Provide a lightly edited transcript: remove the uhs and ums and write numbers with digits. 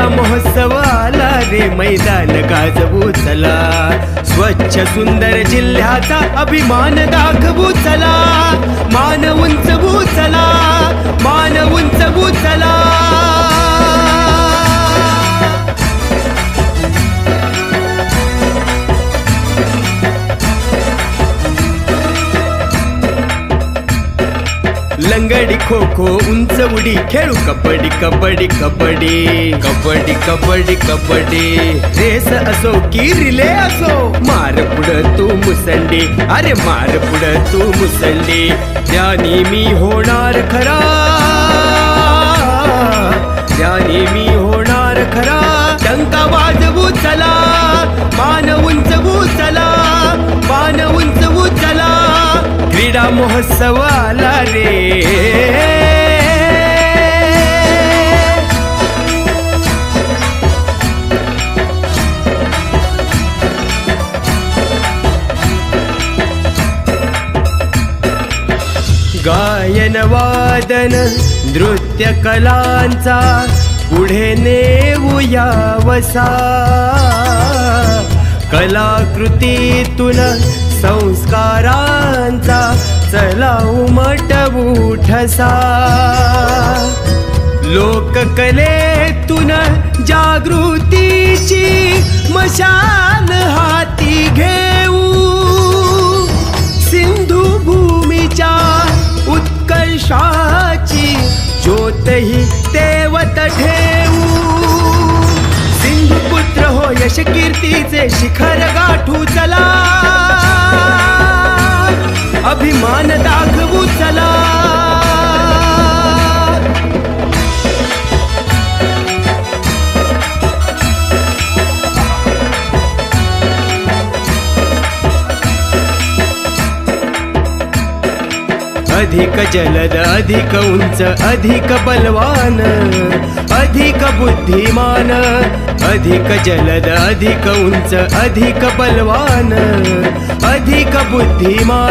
क्रीडा महोत्सव आला रे, मैदान गाजवू चला, स्वच्छ सुंदर जिल्ह्याचा अभिमान दाखवू चला, मान उंचवू चला, मान उंचवू चला. लंगडी खो खो उंच उडी खेळू कबड्डी कबड्डी कबड्डी कबड्डी कबड्डी कबड्डी. रेस असो की रिले असो, मार पुढं तू मुसंडी, अरे मार पुढं तू मुसंडी. त्यानी मी होणार खरा, त्यानी मी होणार खरा. टंका वाजवू चला, मान उंचवू चला, मान उंचवू चला. क्रीडा महोत्सव आला रे. गायन वादन नृत्य कलांचा पुढे नेऊया वसा, कलाकृतीतून संस्कारांचा चला उमटवू ठसा. लोककलेतून जागृतीची मशाल हाती घेऊ, सिंधू भूमीच्या उत्कर्षाची ज्योतही तेवत ठेवू. सिंधुपुत्र हो यश कीर्तीचे शिखर गाठू चला, अभिमान दाखवू चला. अधिक जलद अधिक उंच अधिक बलवान, अधिक बुद्धिमान, अधिक जलद अधिक उंच अधिक बलवान, अधिक बुद्धिमान.